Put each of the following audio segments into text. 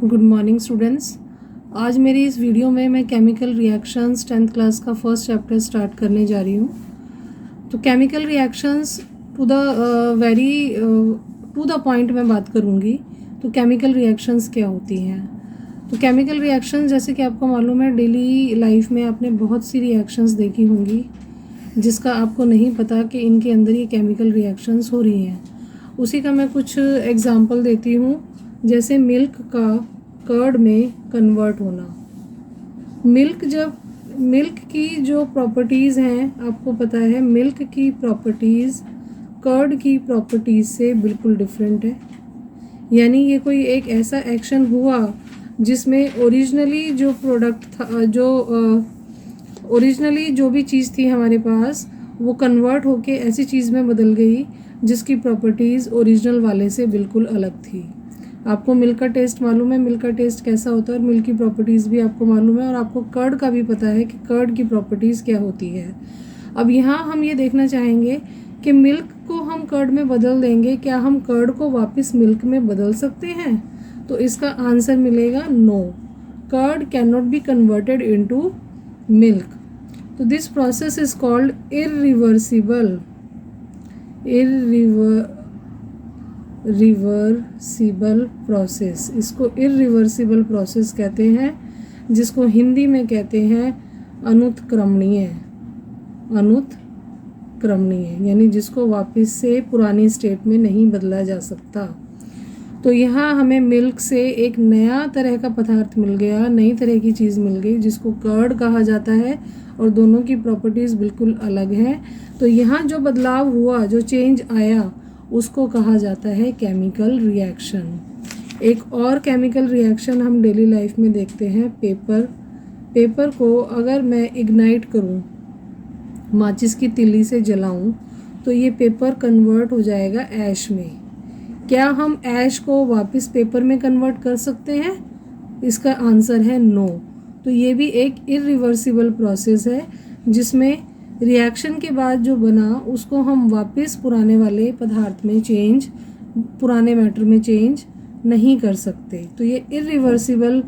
Good morning students. आज मेरी इस वीडियो में मैं केमिकल रिएक्शंस 10th क्लास का फर्स्ट चैप्टर स्टार्ट करने जा रही हूँ। तो chemical reactions to the point मैं बात करूँगी। तो केमिकल रिएक्शंस क्या होती हैं? तो केमिकल रिएक्शंस जैसे कि आपको मालूम है, डेली लाइफ में आपने बहुत सी रिएक्शंस देखी होंगी जिसका आपको नहीं पता कि इनके अंदर ये केमिकल रिएक्शंस हो रही हैं। उसी का मैं कुछ एग्जांपल देती हूँ। जैसे मिल्क का कर्ड में कन्वर्ट होना। मिल्क की जो प्रॉपर्टीज़ हैं, आपको पता है मिल्क की प्रॉपर्टीज़ कर्ड की प्रॉपर्टीज़ से बिल्कुल डिफरेंट है। यानी ये कोई एक ऐसा एक्शन हुआ जिसमें ओरिजिनली जो प्रोडक्ट था, ओरिजिनली जो भी चीज़ थी हमारे पास, वो कन्वर्ट होके ऐसी चीज़ में बदल गई जिसकी प्रॉपर्टीज़ ओरिजिनल वाले से बिल्कुल अलग थी। आपको मिल्क का टेस्ट मालूम है, मिल्क का टेस्ट कैसा होता है, और मिल्क की प्रॉपर्टीज़ भी आपको मालूम है, और आपको कर्ड का भी पता है कि कर्ड की प्रॉपर्टीज़ क्या होती है। अब यहाँ हम ये देखना चाहेंगे कि मिल्क को हम कर्ड में बदल देंगे, क्या हम कर्ड को वापस मिल्क में बदल सकते हैं? तो इसका आंसर मिलेगा no, curd can not be converted into milk. तो this process is called irreversible process. इसको इरिवर्सिबल प्रोसेस कहते हैं, जिसको हिंदी में कहते हैं अनुत्क्रमणीय। यानी जिसको वापस से पुरानी स्टेट में नहीं बदला जा सकता। तो यहाँ हमें मिल्क से एक नया तरह का पदार्थ मिल गया, नई तरह की चीज़ मिल गई जिसको कर्ड कहा जाता है, और दोनों की प्रॉपर्टीज़ बिल्कुल अलग हैं। तो यहाँ जो बदलाव हुआ, जो चेंज आया, उसको कहा जाता है केमिकल रिएक्शन। एक और केमिकल रिएक्शन हम डेली लाइफ में देखते हैं, पेपर को अगर मैं इग्नाइट करूं, माचिस की तिल्ली से जलाऊं, तो ये पेपर कन्वर्ट हो जाएगा ऐश में। क्या हम ऐश को वापस पेपर में कन्वर्ट कर सकते हैं? इसका आंसर है नो। तो ये भी एक इरिवर्सिबल प्रोसेस है, जिसमें रिएक्शन के बाद जो बना उसको हम वापस पुराने वाले पदार्थ में पुराने मैटर में चेंज नहीं कर सकते। तो ये इरिवर्सिबल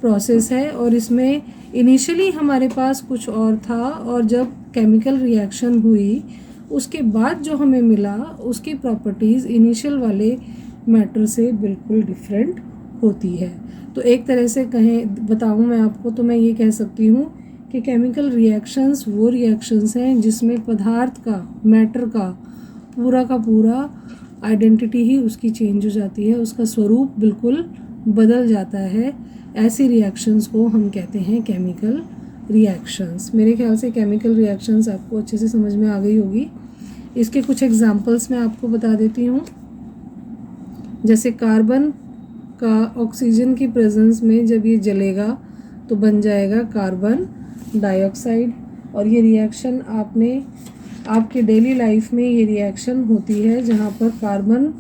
प्रोसेस है, और इसमें इनिशियली हमारे पास कुछ और था, और जब केमिकल रिएक्शन हुई उसके बाद जो हमें मिला उसकी प्रॉपर्टीज़ इनिशियल वाले मैटर से बिल्कुल डिफरेंट होती है। तो एक तरह से बताऊँ मैं आपको, तो मैं ये कह सकती हूँ कि केमिकल रिएक्शंस वो रिएक्शंस हैं जिसमें पदार्थ का, मैटर का पूरा आइडेंटिटी ही उसकी चेंज हो जाती है, उसका स्वरूप बिल्कुल बदल जाता है। ऐसी रिएक्शंस को हम कहते हैं केमिकल रिएक्शंस। मेरे ख्याल से केमिकल रिएक्शंस आपको अच्छे से समझ में आ गई होगी। इसके कुछ एग्जांपल्स मैं आपको बता देती हूँ। जैसे कार्बन का ऑक्सीजन की प्रेजेंस में जब ये जलेगा तो बन जाएगा कार्बन डाइऑक्साइड, और ये रिएक्शन आपके डेली लाइफ में ये रिएक्शन होती है, जहाँ पर कार्बन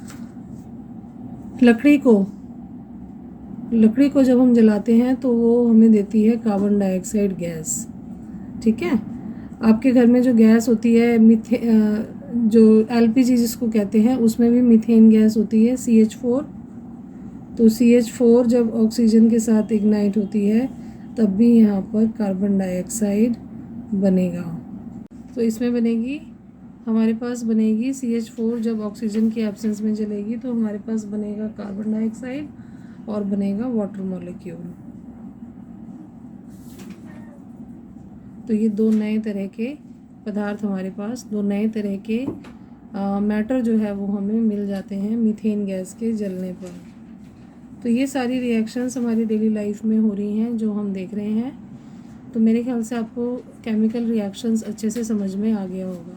लकड़ी को जब हम जलाते हैं तो वो हमें देती है कार्बन डाइऑक्साइड गैस। ठीक है। आपके घर में जो गैस होती है, जो LPG जिसको कहते हैं, उसमें भी मीथेन गैस होती है, CH4। तो CH4 जब ऑक्सीजन के साथ इग्नाइट होती है तब भी यहाँ पर कार्बन डाइऑक्साइड बनेगा। तो इसमें हमारे पास बनेगी CH4, जब ऑक्सीजन की एब्सेंस में जलेगी तो हमारे पास बनेगा कार्बन डाइऑक्साइड और बनेगा वाटर मॉलिक्यूल। तो ये दो नए तरह के पदार्थ हमारे पास, दो नए तरह के मैटर जो है वो हमें मिल जाते हैं मीथेन गैस के जलने पर। तो ये सारी रिएक्शंस हमारी डेली लाइफ में हो रही हैं जो हम देख रहे हैं। तो मेरे ख्याल से आपको केमिकल रिएक्शंस अच्छे से समझ में आ गया होगा।